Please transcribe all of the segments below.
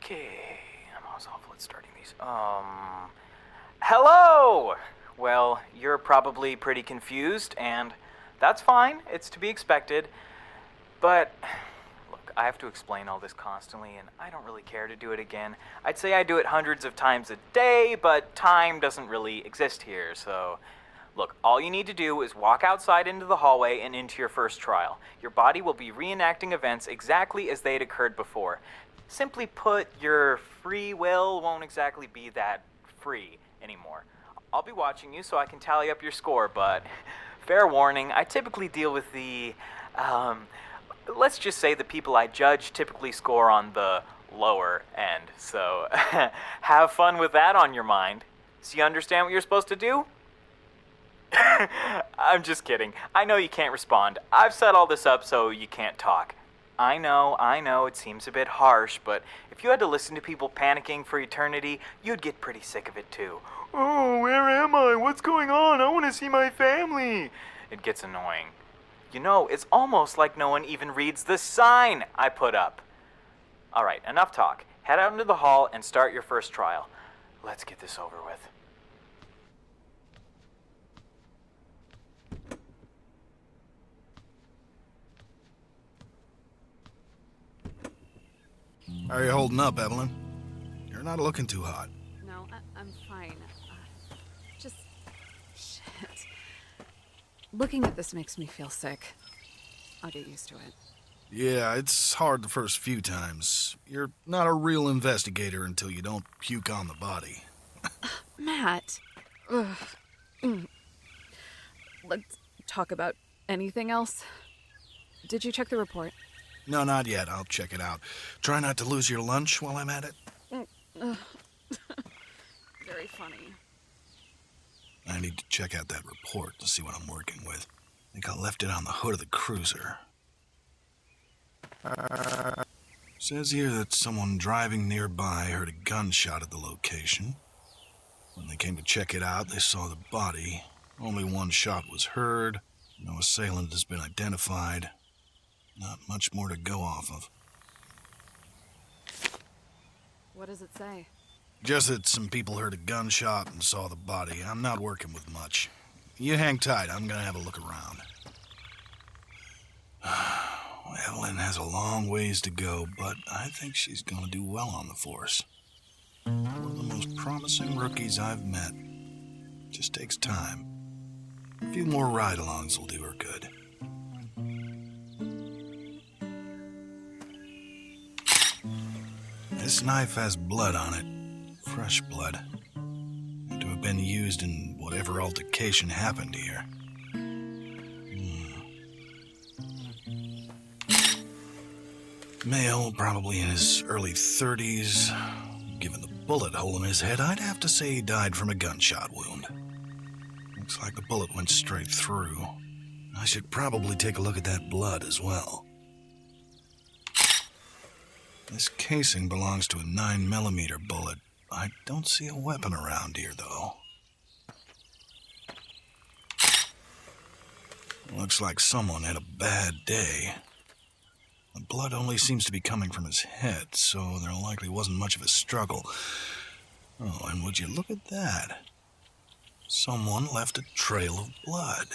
Okay, I'm always awful at starting these. Hello! Well, you're probably pretty confused, and that's fine. It's to be expected. But, look, I have to explain all this constantly, and I don't really care to do it again. I'd say I do it hundreds of times a day, but time doesn't really exist here, so... Look, all you need to do is walk outside into the hallway and into your first trial. Your body will be reenacting events exactly as they had occurred before. Simply put, your free will won't exactly be that free anymore. I'll be watching you so I can tally up your score, but fair warning, I typically deal with the, let's just say the people I judge typically score on the lower end. So have fun with that on your mind. So you understand what you're supposed to do? I'm just kidding. I know you can't respond. I've set all this up so you can't talk. I know, it seems a bit harsh, but if you had to listen to people panicking for eternity, you'd get pretty sick of it too. Oh, where am I? What's going on? I want to see my family. It gets annoying. You know, it's almost like no one even reads the sign I put up. Alright, enough talk. Head out into the hall and start your first trial. Let's get this over with. How are you holding up, Evelyn? You're not looking too hot. No, I'm fine. Just... shit. Looking at this makes me feel sick. I'll get used to it. Yeah, it's hard the first few times. You're not a real investigator until you don't puke on the body. Matt. Ugh. Let's talk about anything else. Did you check the report? No, not yet. I'll check it out. Try not to lose your lunch while I'm at it. Very funny. I need to check out that report to see what I'm working with. I think I left it on the hood of the cruiser. Says here that someone driving nearby heard a gunshot at the location. When they came to check it out, they saw the body. Only one shot was heard. No assailant has been identified. Not much more to go off of. What does it say? Just that some people heard a gunshot and saw the body. I'm not working with much. You hang tight, I'm gonna have a look around. Evelyn has a long ways to go, but I think she's gonna do well on the force. One of the most promising rookies I've met. Just takes time. A few more ride-alongs will do her good. This knife has blood on it. Fresh blood. Had to have been used in whatever altercation happened here. Male, probably in his early 30s. Given the bullet hole in his head, I'd have to say he died from a gunshot wound. Looks like the bullet went straight through. I should probably take a look at that blood as well. This casing belongs to a 9mm bullet. I don't see a weapon around here, though. Looks like someone had a bad day. The blood only seems to be coming from his head, so there likely wasn't much of a struggle. Oh, and would you look at that? Someone left a trail of blood.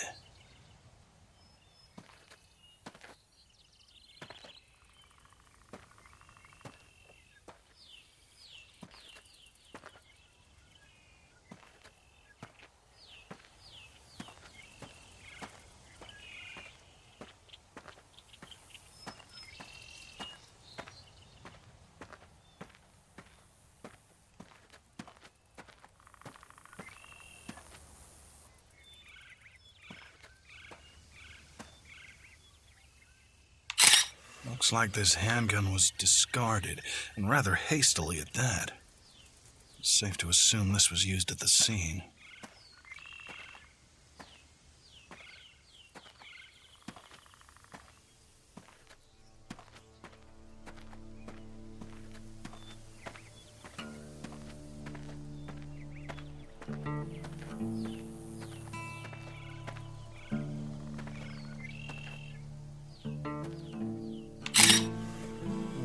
Looks like this handgun was discarded, and rather hastily at that. It's safe to assume this was used at the scene.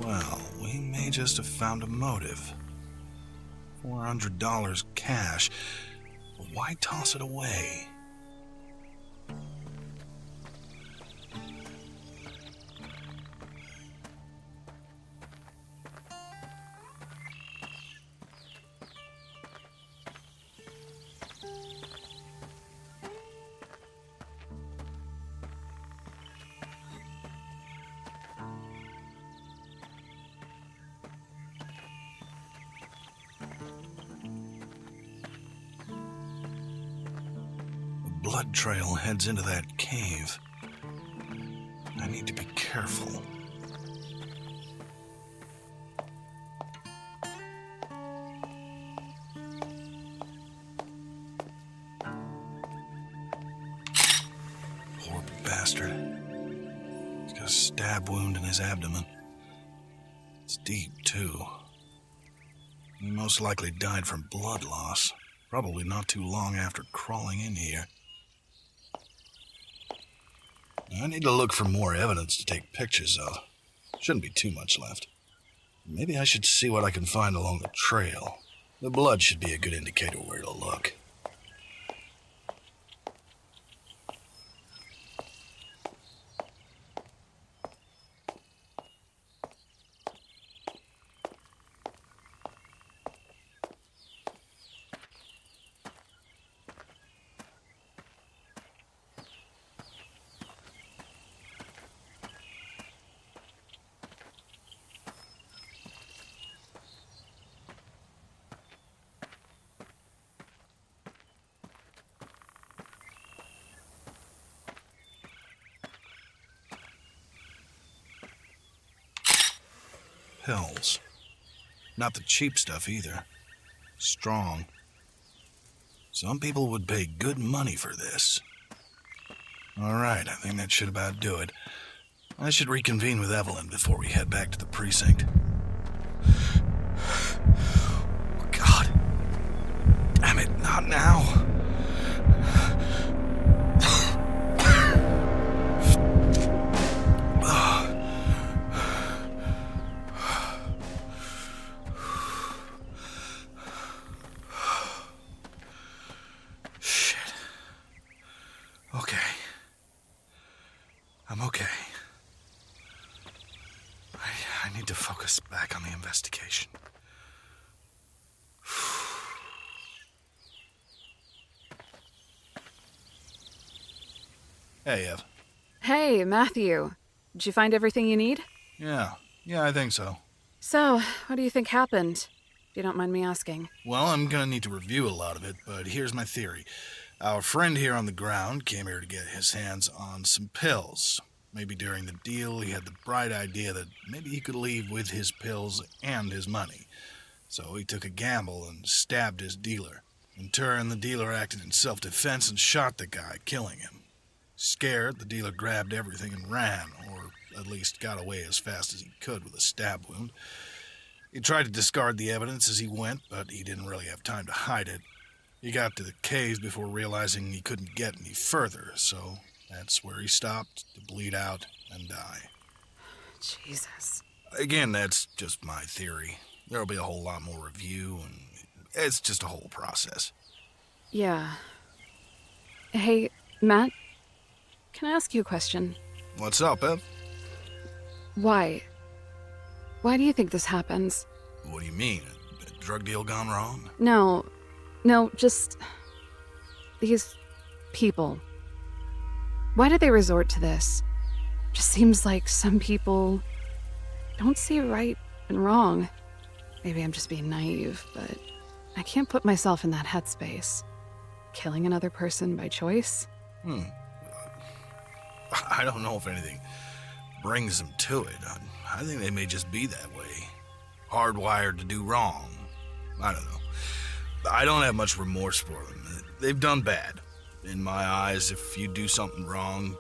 Well, we may just have found a motive. $400 cash. But why toss it away? Blood trail heads into that cave. I need to be careful. Poor bastard. He's got a stab wound in his abdomen. It's deep, too. He most likely died from blood loss, probably not too long after crawling in here. I need to look for more evidence to take pictures of. Shouldn't be too much left. Maybe I should see what I can find along the trail. The blood should be a good indicator where to look. Pills. Not the cheap stuff either. Strong. Some people would pay good money for this. Alright, I think that should about do it. I should reconvene with Evelyn before we head back to the precinct. Oh, God. Damn it, not now. I'm okay. I need to focus back on the investigation. Hey, Ev. Hey, Matthew. Did you find everything you need? Yeah, I think so. So, what do you think happened? If you don't mind me asking. Well, I'm gonna need to review a lot of it, but here's my theory. Our friend here on the ground came here to get his hands on some pills. Maybe during the deal, he had the bright idea that maybe he could leave with his pills and his money. So he took a gamble and stabbed his dealer. In turn, the dealer acted in self-defense and shot the guy, killing him. Scared, the dealer grabbed everything and ran, or at least got away as fast as he could with a stab wound. He tried to discard the evidence as he went, but he didn't really have time to hide it. He got to the cave before realizing he couldn't get any further, so that's where he stopped to bleed out and die. Jesus. Again, that's just my theory. There'll be a whole lot more review, and it's just a whole process. Yeah. Hey, Matt, can I ask you a question? What's up, Ev? Why? Why do you think this happens? What do you mean? A drug deal gone wrong? No, just these people. Why do they resort to this? Just seems like some people don't see right and wrong. Maybe I'm just being naive, but I can't put myself in that headspace. Killing another person by choice? I don't know if anything brings them to it. I think they may just be that way. Hardwired to do wrong. I don't know. I don't have much remorse for them. They've done bad. In my eyes, if you do something wrong,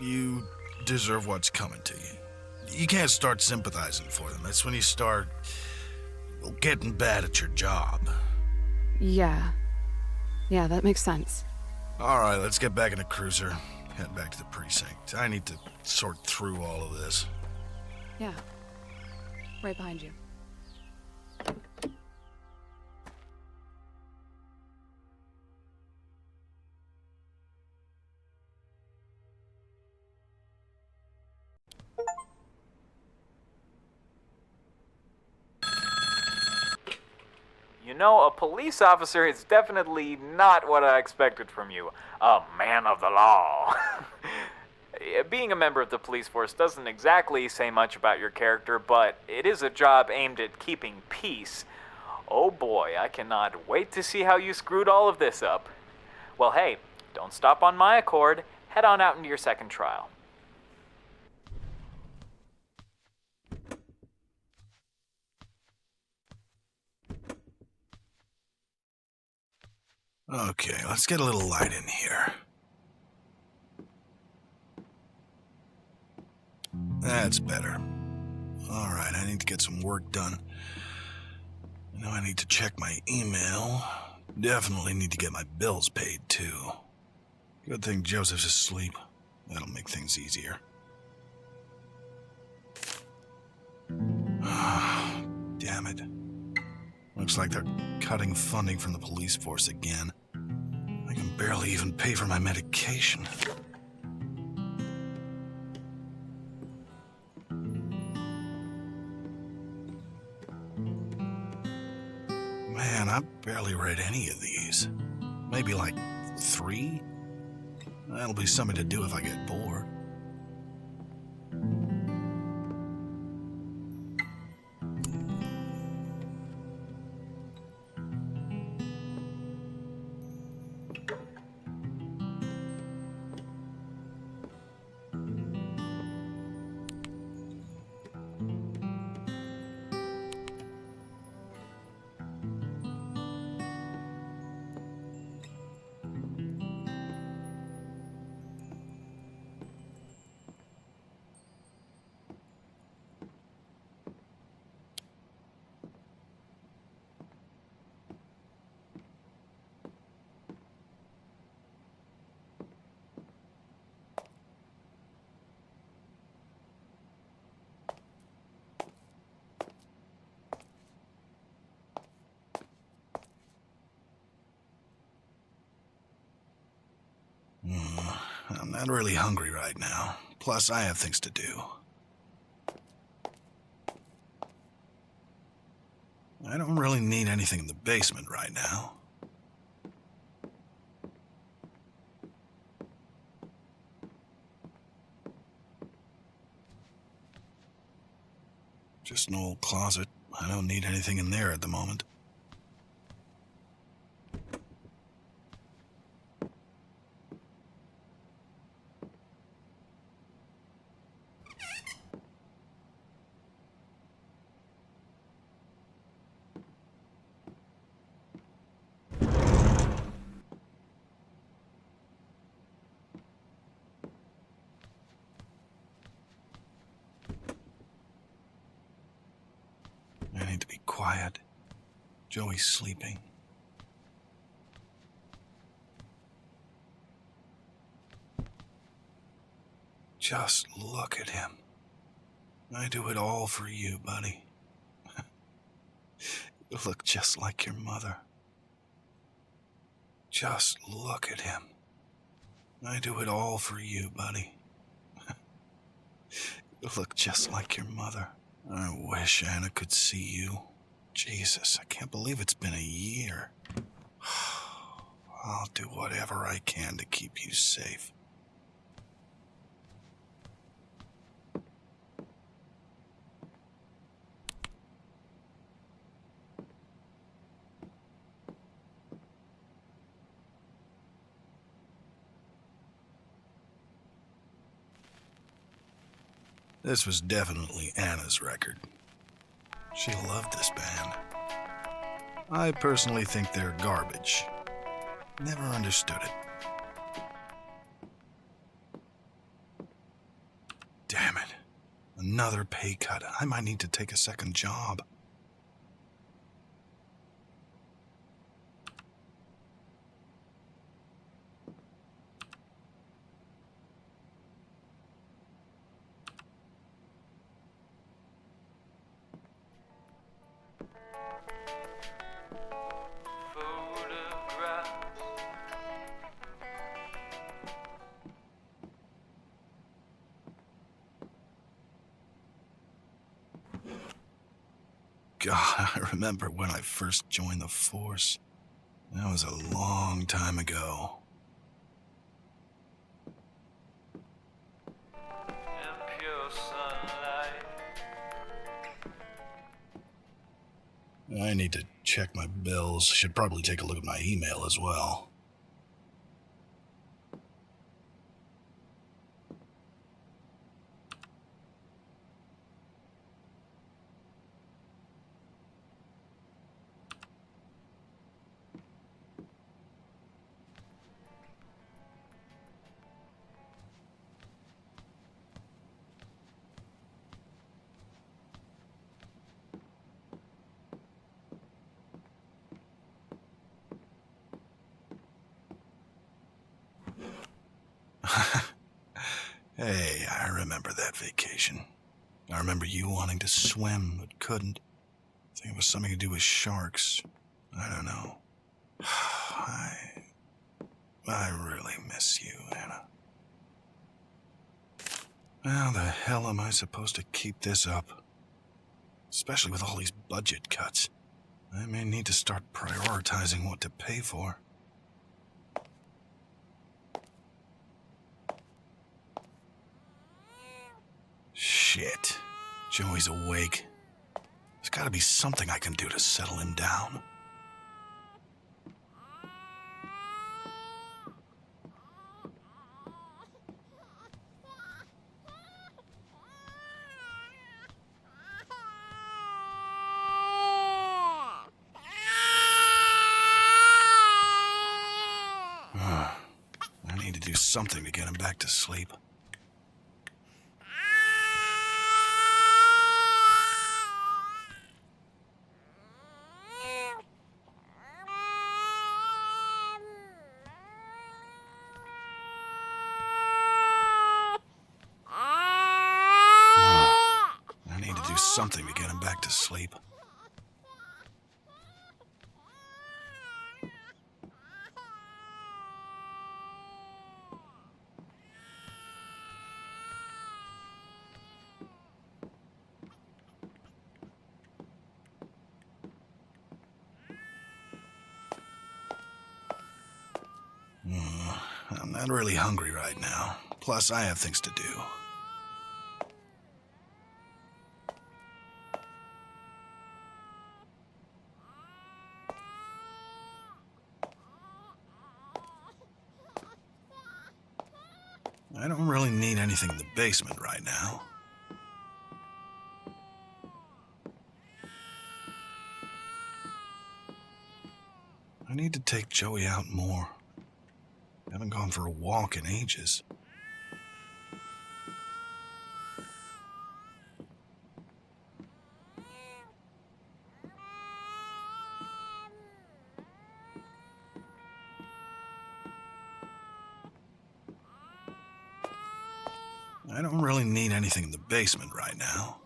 you deserve what's coming to you. You can't start sympathizing for them. That's when you start getting bad at your job. Yeah. Yeah, that makes sense. All right, let's get back in the cruiser. Head back to the precinct. I need to sort through all of this. Yeah. Right behind you. You know, a police officer is definitely not what I expected from you. A man of the law. Being a member of the police force doesn't exactly say much about your character, but it is a job aimed at keeping peace. Oh boy, I cannot wait to see how you screwed all of this up. Well, hey, don't stop on my accord. Head on out into your second trial. Okay, let's get a little light in here. That's better. All right, I need to get some work done. Now I need to check my email. Definitely need to get my bills paid, too. Good thing Joseph's asleep. That'll make things easier. Damn it. Looks like they're cutting funding from the police force again. I can barely even pay for my medication. Man, I've barely read any of these. Maybe like 3? That'll be something to do if I get bored. I'm not really hungry right now. Plus, I have things to do. I don't really need anything in the basement right now. Just an old closet. I don't need anything in there at the moment. I need to be quiet. Joey's sleeping. Just look at him. I do it all for you, buddy. You look just like your mother. Just look at him. I do it all for you, buddy. You look just like your mother. I wish Anna could see you. Jesus, I can't believe it's been a year. I'll do whatever I can to keep you safe. This was definitely Anna's record. She loved this band. I personally think they're garbage. Never understood it. Damn it. Another pay cut. I might need to take a second job. God, I remember when I first joined the force. That was a long time ago. I need to check my bills. Should probably take a look at my email as well. Hey, I remember that vacation. I remember you wanting to swim but couldn't. I think it was something to do with sharks. I don't know. I really miss you, Anna. How the hell am I supposed to keep this up? Especially with all these budget cuts. I may need to start prioritizing what to pay for. Shit. Joey's awake. There's gotta be something I can do to settle him down. I need to do something to get him back to sleep. I need to do something to get him back to sleep. I'm not really hungry right now. Plus, I have things to do. I don't really need anything in the basement right now. I need to take Joey out more. Haven't gone for a walk in ages. I don't really need anything in the basement right now.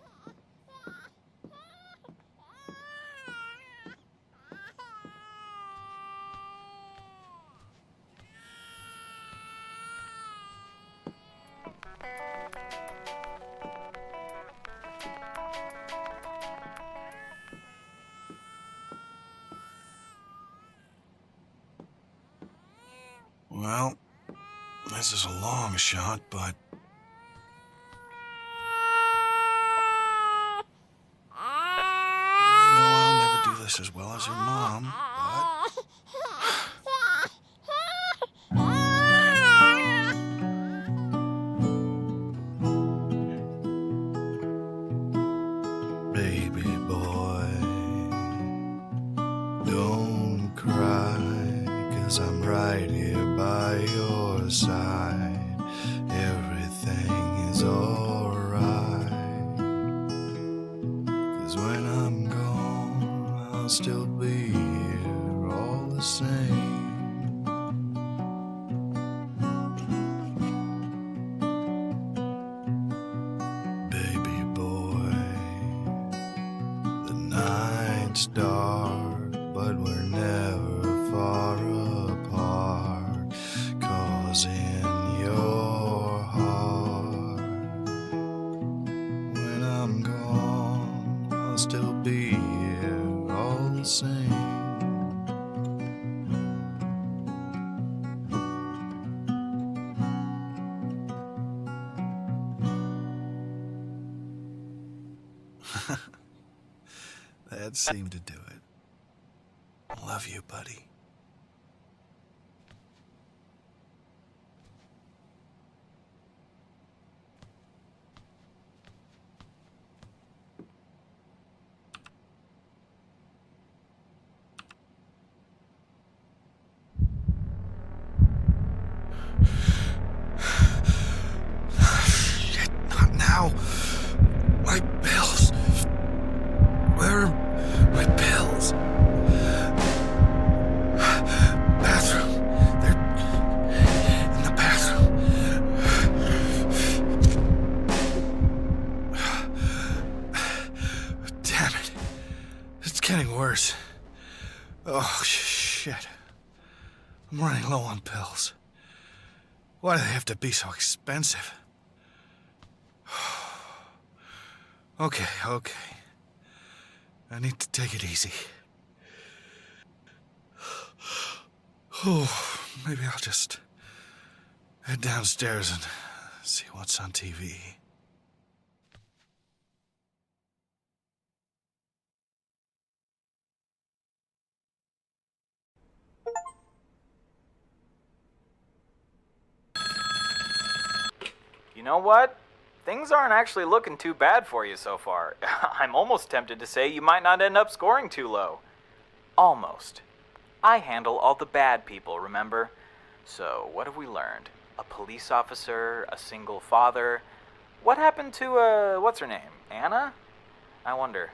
Well, this is a long shot, but... I know I'll never do this as well as your mom, but... right here by your side. Everything is alright. 'Cause when I'm gone, I'll still be here all the same. Baby boy, the night's dark, but we're never far apart. 'Cause in your heart, when I'm gone, I'll still be here all the same. That seemed to do it. Love you, buddy. Shit, not now. My pills. Where are my pills? Bathroom. They're in the bathroom. Damn it. It's getting worse. Oh, shit. I'm running low on pills. Why do they have to be so expensive? Okay. I need to take it easy. Oh, maybe I'll just head downstairs and see what's on TV. You know what? Things aren't actually looking too bad for you so far. I'm almost tempted to say you might not end up scoring too low. Almost. I handle all the bad people, remember? So, what have we learned? A police officer, a single father. What happened to, what's her name? Anna? I wonder.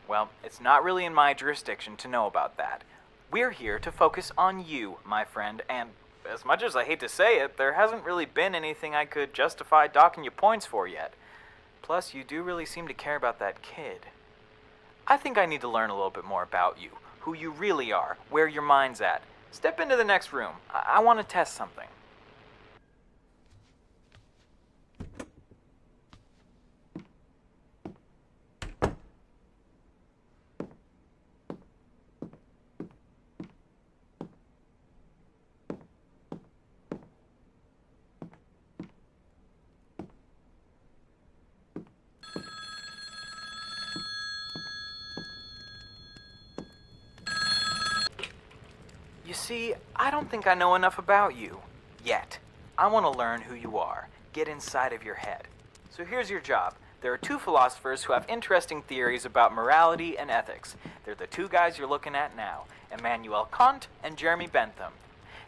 Well, it's not really in my jurisdiction to know about that. We're here to focus on you, my friend, and as much as I hate to say it, there hasn't really been anything I could justify docking you points for yet. Plus, you do really seem to care about that kid. I think I need to learn a little bit more about you, who you really are, where your mind's at. Step into the next room. I want to test something. You see, I don't think I know enough about you. Yet. I want to learn who you are. Get inside of your head. So here's your job. There are two philosophers who have interesting theories about morality and ethics. They're the two guys you're looking at now, Immanuel Kant and Jeremy Bentham.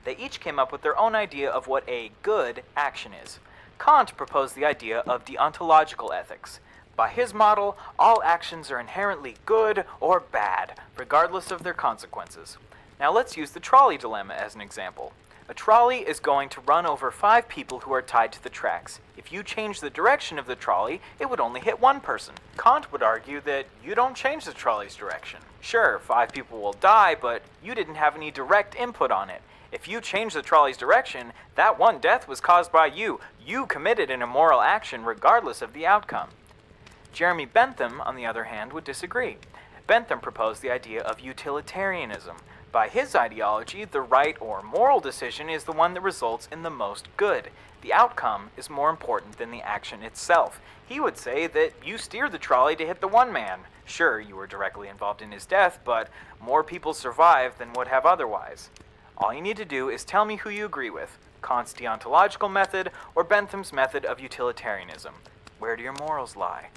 They each came up with their own idea of what a good action is. Kant proposed the idea of deontological ethics. By his model, all actions are inherently good or bad, regardless of their consequences. Now let's use the trolley dilemma as an example. A trolley is going to run over 5 people who are tied to the tracks. If you change the direction of the trolley, it would only hit one person. Kant would argue that you don't change the trolley's direction. Sure, 5 people will die, but you didn't have any direct input on it. If you change the trolley's direction, that one death was caused by you. You committed an immoral action regardless of the outcome. Jeremy Bentham, on the other hand, would disagree. Bentham proposed the idea of utilitarianism. By his ideology, the right or moral decision is the one that results in the most good. The outcome is more important than the action itself. He would say that you steered the trolley to hit the one man. Sure, you were directly involved in his death, but more people survived than would have otherwise. All you need to do is tell me who you agree with, Kant's deontological method or Bentham's method of utilitarianism. Where do your morals lie?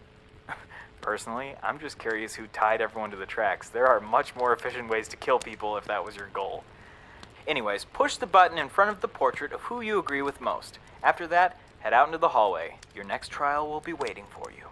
Personally, I'm just curious who tied everyone to the tracks. There are much more efficient ways to kill people if that was your goal. Anyways, push the button in front of the portrait of who you agree with most. After that, head out into the hallway. Your next trial will be waiting for you.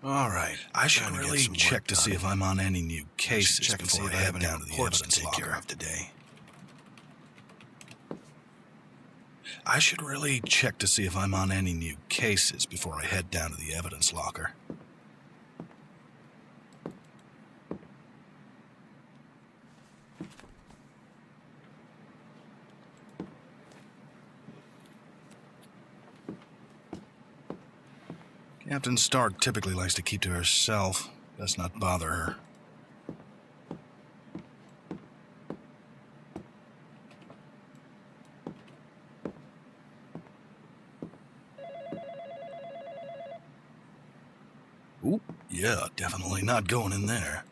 All right, I should really check to see if I'm on any new cases before I head down to the evidence locker today. I should really check to see if I'm on any new cases before I head down to the evidence locker. Captain Stark typically likes to keep to herself. Best not bother her. Ooh, yeah, definitely not going in there.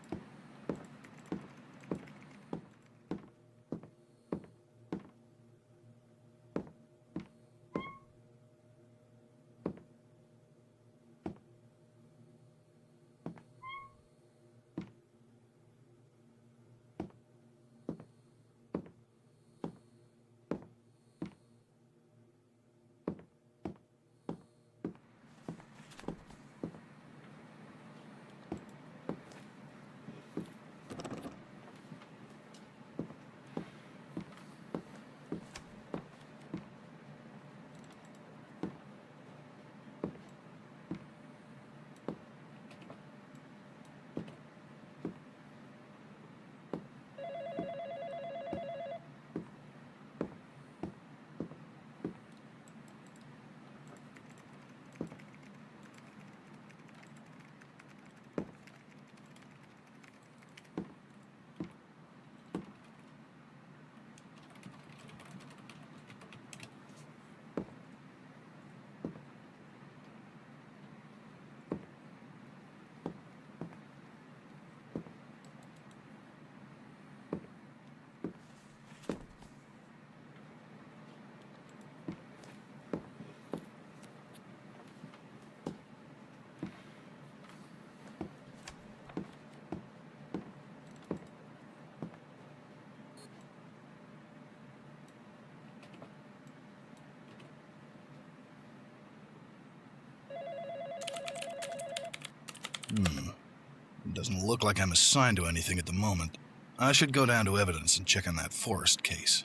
It doesn't look like I'm assigned to anything at the moment. I should go down to evidence and check on that Forrest case.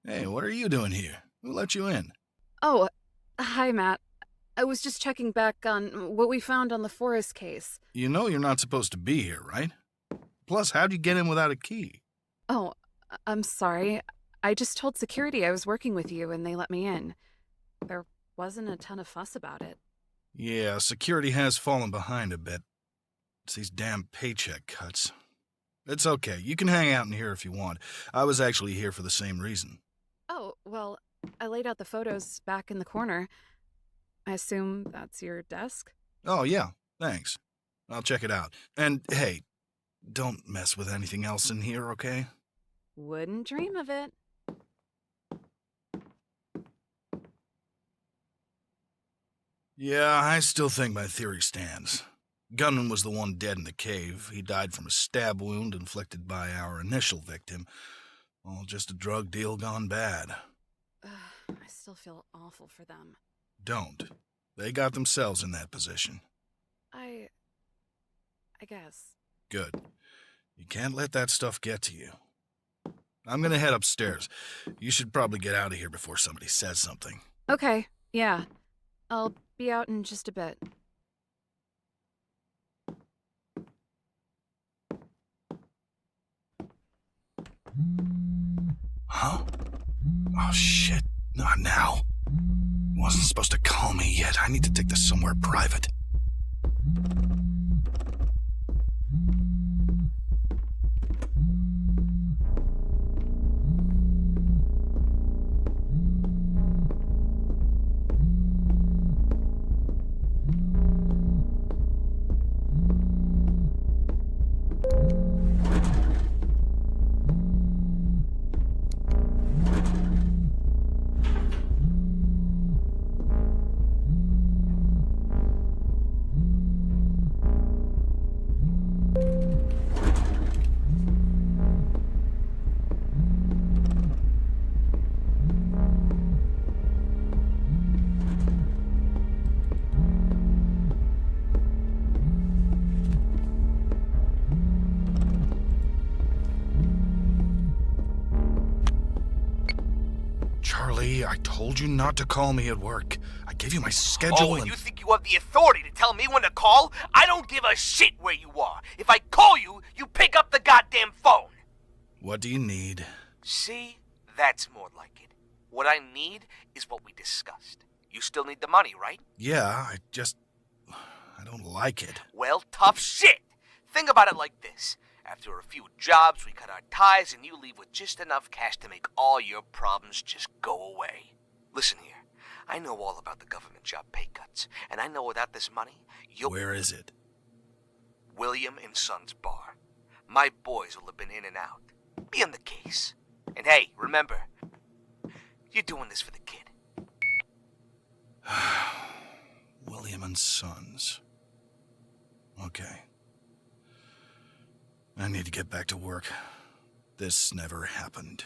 Hey, what are you doing here? Who let you in? Oh, hi, Matt. I was just checking back on what we found on the Forrest case. You know you're not supposed to be here, right? Plus, how'd you get in without a key? Oh, I'm sorry. I just told security I was working with you and they let me in. There wasn't a ton of fuss about it. Yeah, security has fallen behind a bit. It's these damn paycheck cuts. It's okay. You can hang out in here if you want. I was actually here for the same reason. Oh, well, I laid out the photos back in the corner. I assume that's your desk? Oh, yeah. Thanks. I'll check it out. And, hey, don't mess with anything else in here, okay? Wouldn't dream of it. Yeah, I still think my theory stands. Gunman was the one dead in the cave. He died from a stab wound inflicted by our initial victim. All just a drug deal gone bad. I still feel awful for them. Don't. They got themselves in that position. I guess. Good. You can't let that stuff get to you. I'm gonna head upstairs. You should probably get out of here before somebody says something. Okay, yeah. I'll be out in just a bit. Huh? Oh, shit. Not now. Wasn't supposed to call me yet. I need to take this somewhere private. Charlie, I told you not to call me at work. I gave you my schedule and you think you have the authority to tell me when to call? I don't give a shit where you are. If I call you, you pick up the goddamn phone. What do you need? See? That's more like it. What I need is what we discussed. You still need the money, right? Yeah, I don't like it. Well, tough shit. Think about it like this. After a few jobs, we cut our ties and you leave with just enough cash to make all your problems just go away. Listen here. I know all about the government job pay cuts, and I know without this money, you'll... Where is it? William and Son's bar. My boys will have been in and out. Be on the case. And hey, remember, you're doing this for the kid. William and Sons. Okay. I need to get back to work. This never happened.